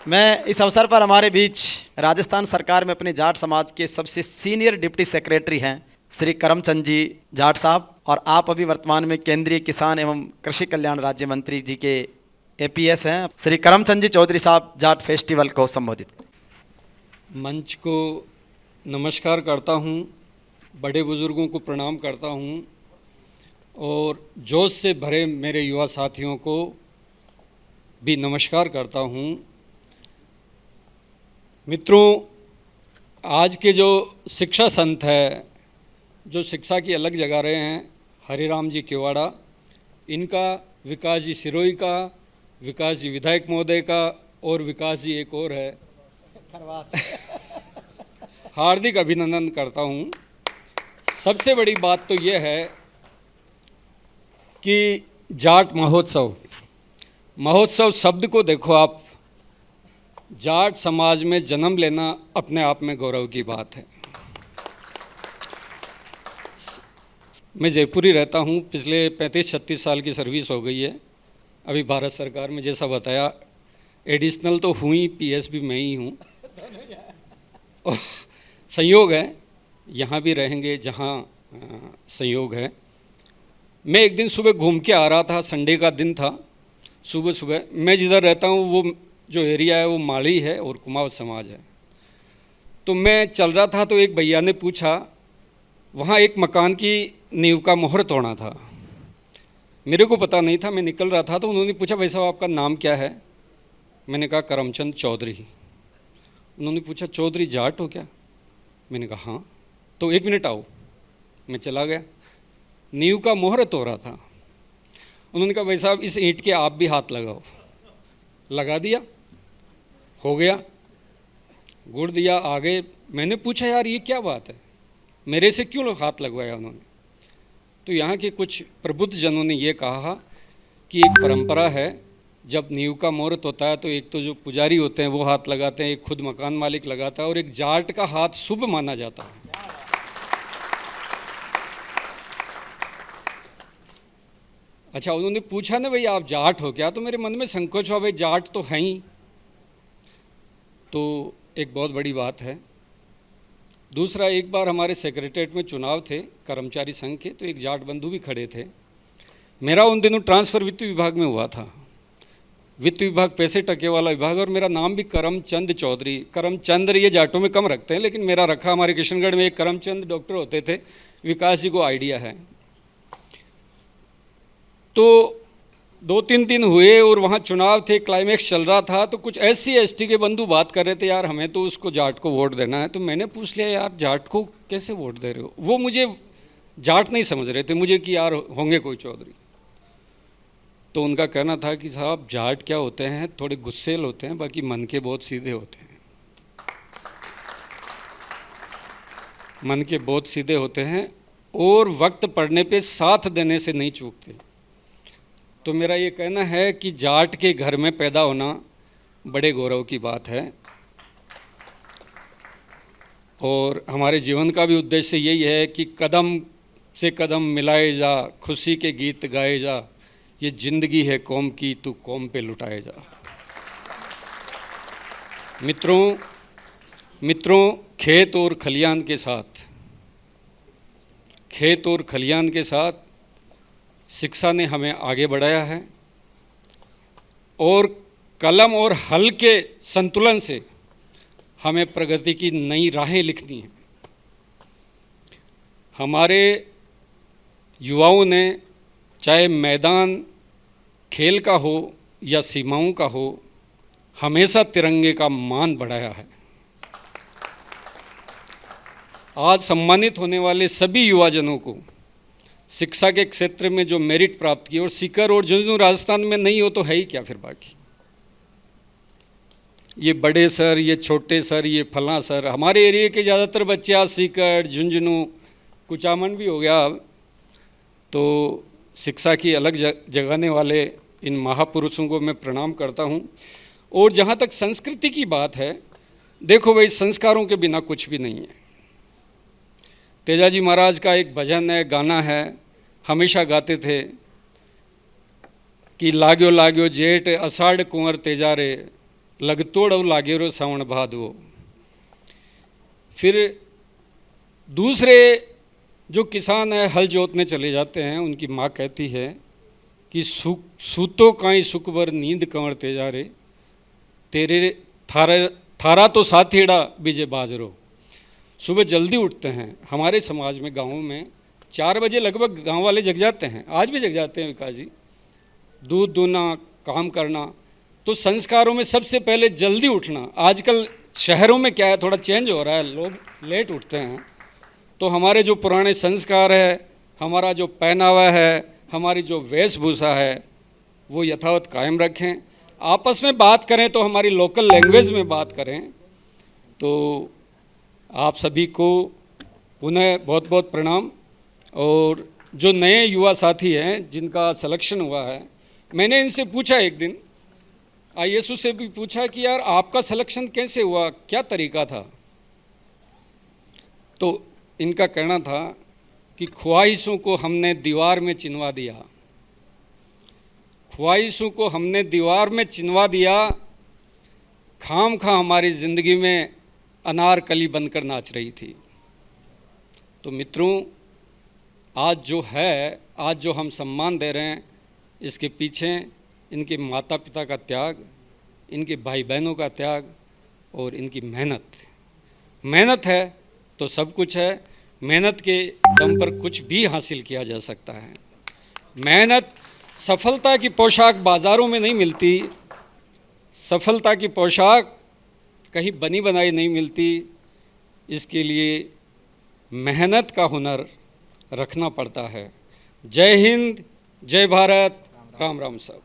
मैं इस अवसर पर हमारे बीच राजस्थान सरकार में अपने जाट समाज के सबसे सीनियर डिप्टी सेक्रेटरी हैं श्री करमचंद जी जाट साहब, और आप अभी वर्तमान में केंद्रीय किसान एवं कृषि कल्याण राज्य मंत्री जी के एपीएस हैं। श्री करमचंद जी चौधरी साहब जाट फेस्टिवल को संबोधित। मंच को नमस्कार करता हूँ, बड़े बुज़ुर्गों को प्रणाम करता हूँ और जोश से भरे मेरे युवा साथियों को भी नमस्कार करता हूँ। मित्रों, आज के जो शिक्षा संत है, जो शिक्षा की अलग जगा रहे हैं, हरिराम जी केवाड़ा, इनका, विकास जी सिरोही का, विकास जी विधायक महोदय का और विकास जी एक और है, हार्दिक अभिनंदन करता हूँ। सबसे बड़ी बात तो यह है कि जाट महोत्सव शब्द को देखो आप, जाट समाज में जन्म लेना अपने आप में गौरव की बात है। मैं जयपुर ही रहता हूँ, पिछले 35-36 साल की सर्विस हो गई है। अभी भारत सरकार में जैसा बताया एडिशनल तो हुई, पीएस भी मैं ही हूँ। और संयोग है, यहाँ भी रहेंगे जहाँ संयोग है। मैं एक दिन सुबह घूम के आ रहा था, संडे का दिन था। सुबह सुबह मैं जिधर रहता हूँ वो जो एरिया है वो माड़ी है और कुमाऊँ समाज है। तो मैं चल रहा था तो एक भैया ने पूछा, वहाँ एक मकान की नींव का मोहर तोड़ा था। मेरे को पता नहीं था, मैं निकल रहा था तो उन्होंने पूछा, भाई साहब आपका नाम क्या है? मैंने कहा करमचंद चौधरी। उन्होंने पूछा, चौधरी जाट हो क्या? मैंने कहा हाँ। तो 1 मिनट आओ। मैं चला गया, नींव का मोहर तोड़ा था। उन्होंने कहा, भाई साहब इस ईंट के आप भी हाथ लगाओ। लगा दिया, हो गया, गुड़ दिया, आगे। मैंने पूछा, यार ये क्या बात है, मेरे से क्यों हाथ लगवाया उन्होंने? तो यहाँ के कुछ प्रबुद्ध जनों ने ये कहा कि एक परंपरा है, जब नींव का मुहूर्त होता है तो एक तो जो पुजारी होते हैं वो हाथ लगाते हैं, एक खुद मकान मालिक लगाता है और एक जाट का हाथ शुभ माना जाता है। अच्छा, उन्होंने पूछा ना, भाई आप जाट हो क्या? तो मेरे मन में संकोच हुआ, भाई जाट तो हैं ही, तो एक बहुत बड़ी बात है। दूसरा, एक बार हमारे सेक्रेटरीट में चुनाव थे कर्मचारी संघ के, तो एक जाट बंधु भी खड़े थे। मेरा उन दिनों ट्रांसफ़र वित्त विभाग में हुआ था। वित्त विभाग पैसे टके वाला विभाग, और मेरा नाम भी करमचंद चौधरी। करमचंद ये जाटों में कम रखते हैं, लेकिन मेरा रखा। हमारे किशनगढ़ में एक करमचंद डॉक्टर होते थे, विकास जी को आइडिया है। तो 2-3 दिन हुए और वहाँ चुनाव थे, क्लाइमैक्स चल रहा था, तो कुछ SC/ST के बंधु बात कर रहे थे, यार हमें तो उसको जाट को वोट देना है। तो मैंने पूछ लिया, यार जाट को कैसे वोट दे रहे हो? वो मुझे जाट नहीं समझ रहे थे, मुझे कि यार होंगे कोई चौधरी। तो उनका कहना था कि साहब जाट क्या होते हैं, थोड़े गुस्सेल होते हैं, बाकी मन के बहुत सीधे होते हैं। मन के बहुत सीधे होते हैं और वक्त पड़ने पे साथ देने से नहीं चूकते। तो मेरा ये कहना है कि जाट के घर में पैदा होना बड़े गौरव की बात है, और हमारे जीवन का भी उद्देश्य यही है कि कदम से कदम मिलाए जा, खुशी के गीत गाए जा, ये जिंदगी है कौम की, तू कौम पे लुटाए जा। मित्रों, खेत और खलियान के साथ शिक्षा ने हमें आगे बढ़ाया है, और कलम और हल के संतुलन से हमें प्रगति की नई राहें लिखनी हैं। हमारे युवाओं ने, चाहे मैदान खेल का हो या सीमाओं का हो, हमेशा तिरंगे का मान बढ़ाया है। आज सम्मानित होने वाले सभी युवाजनों को शिक्षा के क्षेत्र में जो मेरिट प्राप्त की, और सीकर और झुंझुनू राजस्थान में नहीं हो तो है ही क्या फिर बाकी? ये बड़े सर, ये छोटे सर, ये फलां सर, हमारे एरिया के ज़्यादातर बच्चे आज सीकर, झुंझुनू, कुचामन भी हो गया अब, तो शिक्षा की अलग जगाने वाले इन महापुरुषों को मैं प्रणाम करता हूँ। और जहाँ तक संस्कृति की बात है, देखो भाई, संस्कारों के बिना कुछ भी नहीं है। तेजाजी महाराज का एक भजन है, गाना है, हमेशा गाते थे कि लाग्यो लाग्यो जेठ अषाढ़ कुंवर तेजारे, लगतोड़ और लागेरो सावण भादवो। फिर दूसरे जो किसान है हल जोतने चले जाते हैं, उनकी माँ कहती है कि सूतो काई सुकबर नींद कंवरते जा रे, तेरे थारा तो साथीड़ा बीजे बाजरो। सुबह जल्दी उठते हैं। हमारे समाज में, गाँव में 4 बजे लगभग गांव वाले जग जाते हैं, आज भी जग जाते हैं विकास जी। दूध दूना, काम करना, तो संस्कारों में सबसे पहले जल्दी उठना। आजकल शहरों में क्या है, थोड़ा चेंज हो रहा है, लोग लेट उठते हैं। तो हमारे जो पुराने संस्कार है, हमारा जो पहनावा है, हमारी जो वेशभूषा है, वो यथावत कायम रखें। आपस में बात करें तो हमारी लोकल लैंग्वेज में बात करें। तो आप सभी को पुनः बहुत बहुत प्रणाम। और जो नए युवा साथी हैं जिनका सिलेक्शन हुआ है, मैंने इनसे पूछा एक दिन, ISU से भी पूछा कि यार आपका सिलेक्शन कैसे हुआ, क्या तरीका था। तो इनका कहना था कि ख्वाहिशों को हमने दीवार में चिनवा दिया, ख्वाहिशों को हमने दीवार में चिनवा दिया, खाम खा हमारी ज़िंदगी में अनारकली बनकर नाच रही थी। तो मित्रों, आज जो है, आज जो हम सम्मान दे रहे हैं, इसके पीछे इनके माता पिता का त्याग, इनके भाई बहनों का त्याग और इनकी मेहनत है तो सब कुछ है। मेहनत के दम पर कुछ भी हासिल किया जा सकता है। मेहनत, सफलता की पोशाक बाज़ारों में नहीं मिलती, सफलता की पोशाक कहीं बनी बनाई नहीं मिलती। इसके लिए मेहनत का हुनर रखना पड़ता है। जय हिंद, जय भारत, राम राम साहब।